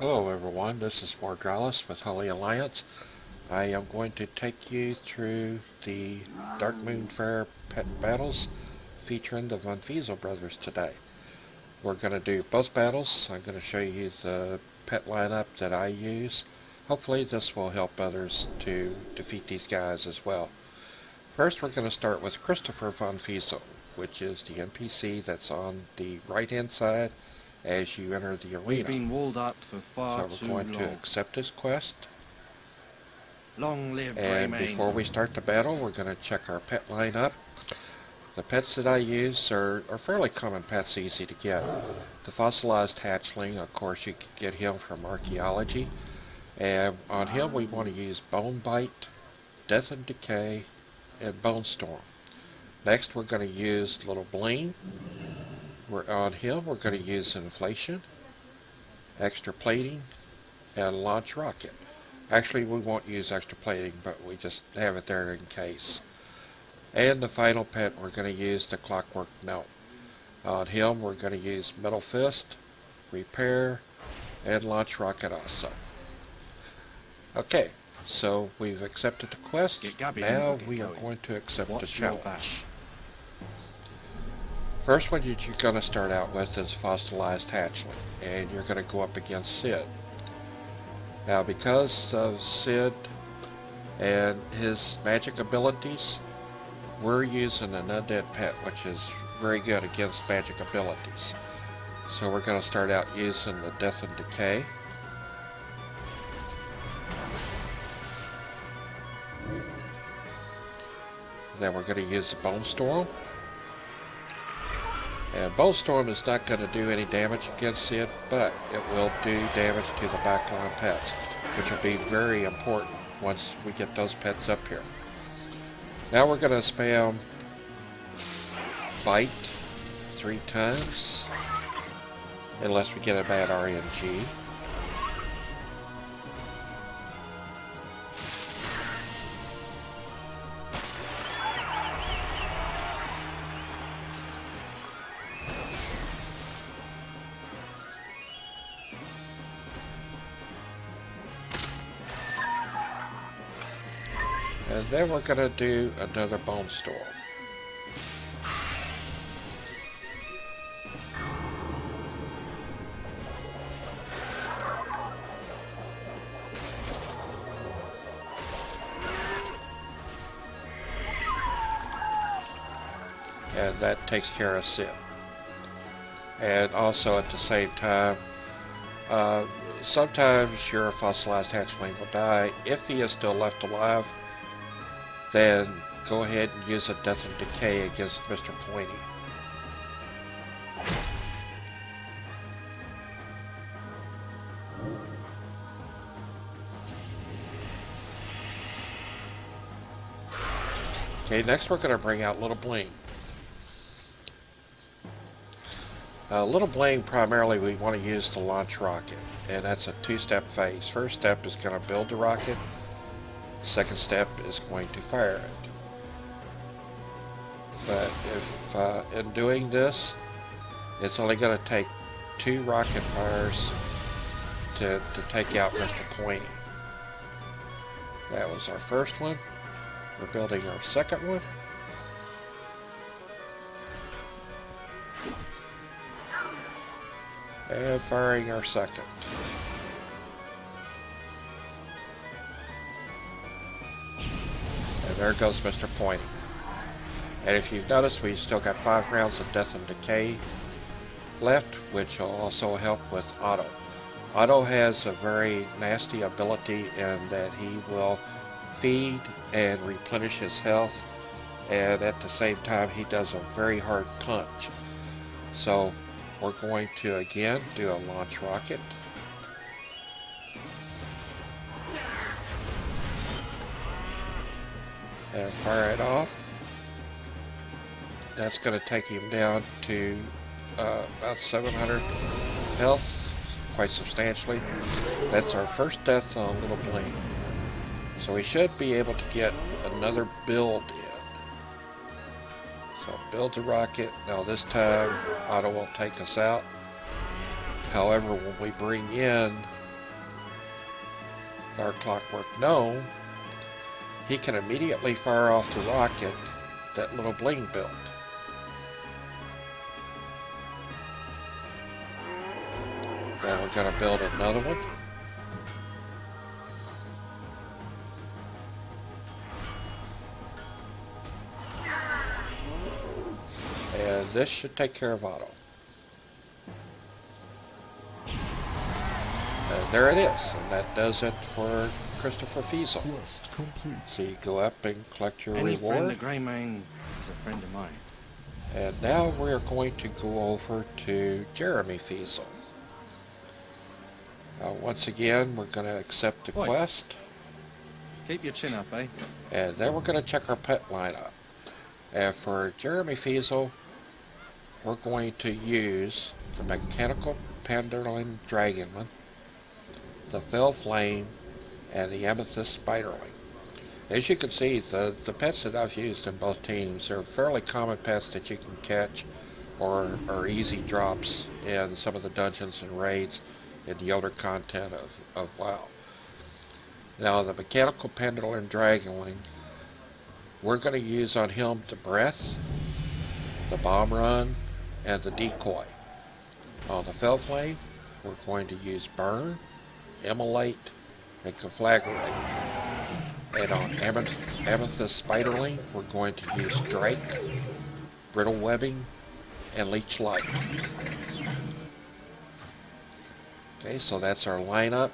Hello everyone, this is Mordralis with Holy Alliance. I am going to take you through the Dark Moon Faire pet battles featuring the Feasel brothers today. We're going to do both battles. I'm going to show you the pet lineup that I use. Hopefully this will help others to defeat these guys as well. First we're going to start with Christopher Feasel, which is the NPC that's on the right hand side as you enter the arena. We've been walled up for far so too we're going long. to accept his quest. Long live And Greymane. before we start the battle, we're going to check our pet lineup. The pets that I use are fairly common pets, easy to get. The fossilized hatchling, of course you can get him from archaeology. And on him we want to use Bone Bite, Death and Decay, and Bone Storm. Next we're going to use Little Bling. On him we're going to use Inflation, Extra Plating, and Launch Rocket. Actually we won't use Extra Plating, but we just have it there in case. And the final pet we're going to use the Clockwork Note. On him we're going to use Metal Fist, Repair, and Launch Rocket also. Okay, so we've accepted the quest. Now we are going to accept the challenge. First one that you're going to start out with is Fossilized Hatchling, and you're going to go up against Sid. Now because of Sid and his magic abilities, we're using an undead pet, which is very good against magic abilities. So we're going to start out using the Death and Decay. Then we're going to use the Bone Storm. And Bone Storm is not going to do any damage against Sid, but it will do damage to the backline pets, which will be very important once we get those pets up here. Now we're going to spam Bite 3 times, unless we get a bad RNG. And then we're going to do another Bone Storm. And that takes care of Sid. And also at the same time, sometimes your fossilized hatchling will die. If he is still left alive, then go ahead and use a Death and Decay against Mr. Pointy. Okay, next we're going to bring out Little Bling. Little Bling, primarily we want to use the Launch Rocket, and that's a 2-step phase. First step is going to build the rocket. Second step is going to fire it. But if in doing this, it's only going to take 2 rocket fires to take out Mr. Pointy. That was our first one. We're building our second one. And firing our second. And there goes Mr. Pointy. And if you've noticed, we've still got 5 rounds of Death and Decay left, which will also help with Otto. Otto has a very nasty ability in that he will feed and replenish his health, and at the same time he does a very hard punch. So we're going to again do a Launch Rocket. And fire it off. That's going to take him down to about 700 health, quite substantially. That's our first death on Little Bling. So we should be able to get another build in. So build the rocket. Now this time Otto will take us out. However, when we bring in our Clockwork Gnome, he can immediately fire off the rocket that little bling built. Then we're going to build another one. And this should take care of auto. And there it is. And that does it for Christopher Feasel. Quest complete. So you go up and collect your Any friend reward. of Greymane is a friend of mine. And now we're going to go over to Jeremy Feasel. Once again, we're going to accept the Oi. quest. Keep your chin up, eh? And then we're going to check our pet lineup. And for Jeremy Feasel, we're going to use the Mechanical Pendulum Dragonman, the Fell Flame, and the Amethyst Spiderling. As you can see, the pets that I've used in both teams are fairly common pets that you can catch or are easy drops in some of the dungeons and raids in the older content of WoW. Now the Mechanical Pendulum Dragonling, we're going to use on him the Breath, the Bomb Run, and the Decoy. On the Fell Flame, we're going to use Burn, Immolate, and Conflagrate. And on Amethyst Spiderling, we're going to use Drake, Brittle Webbing, and Leech Light. Okay, so that's our lineup.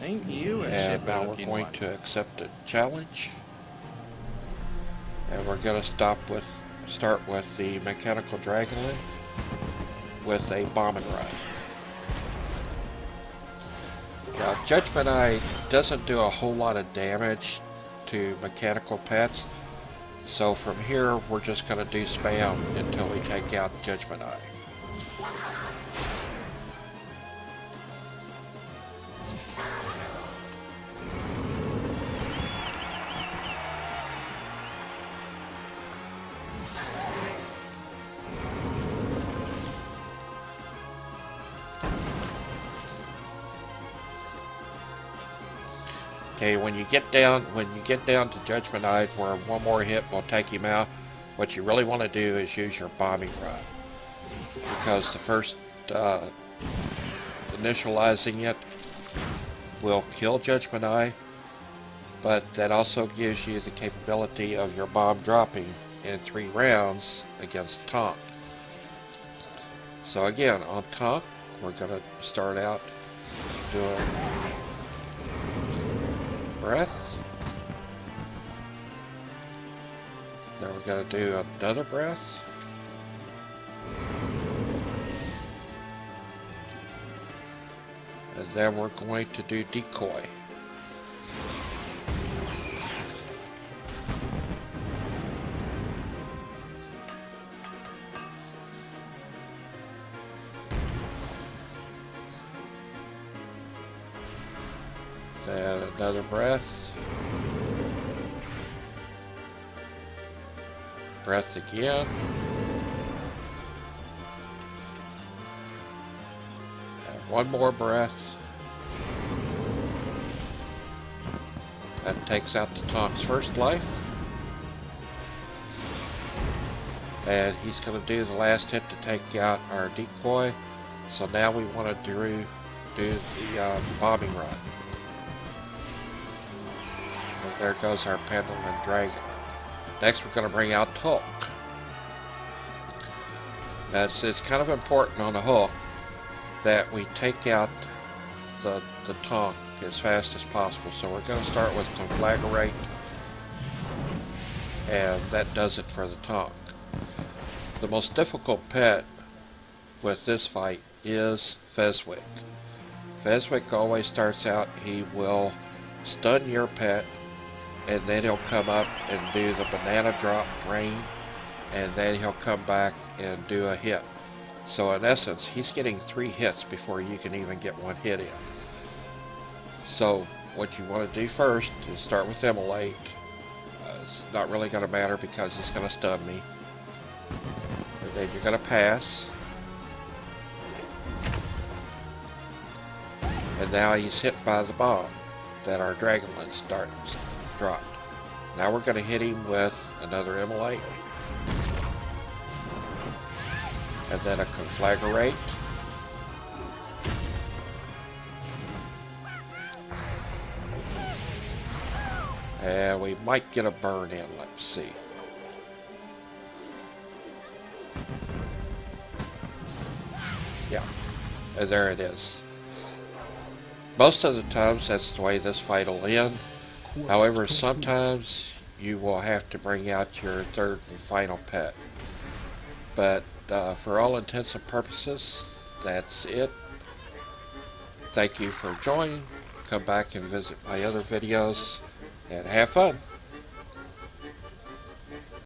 Ain't you a And ship now we're looking going one? to accept a challenge. And we're going to start with the Mechanical Dragonling with a Bomb and Run. Now, Judgment Eye doesn't do a whole lot of damage to mechanical pets, so from here we're just going to do spam until we take out Judgment Eye. Okay, when you get down to Judgment Eye, where one more hit will take him out, what you really want to do is use your bombing run, because the first initializing it will kill Judgment Eye, but that also gives you the capability of your bomb dropping in 3 rounds against taunt. So again, on taunt, we're going to start out doing Breath. Then we're going to do another Breath. And then we're going to do Decoy. Then another Breath. Breath again. And one more Breath. That takes out the taunt's first life. And he's going to do the last hit to take out our Decoy. So now we want to do the bombing run. And there goes our Pendulum Dragon. Next we're going to bring out Hulk. Now it's kind of important on the Hulk that we take out the taunt as fast as possible. So we're going to start with Conflagrate, and that does it for the taunt. The most difficult pet with this fight is Fezwick. Fezwick always starts out, he will stun your pet, and then he'll come up and do the banana drop drain, and then he'll come back and do a hit. So in essence, he's getting 3 hits before you can even get 1 hit in. So what you want to do first is start with Immolate. It's not really going to matter because it's going to stun me. And then you're going to pass. And now he's hit by the bomb. that our Dragonlance dropped. Now we're going to hit him with another Immolate. And then a Conflagrate. And we might get a burn in, let's see. Yeah, and there it is. Most of the times that's the way this fight will end. However, sometimes you will have to bring out your third and final pet. But for all intents and purposes, that's it. Thank you for joining. Come back and visit my other videos and have fun.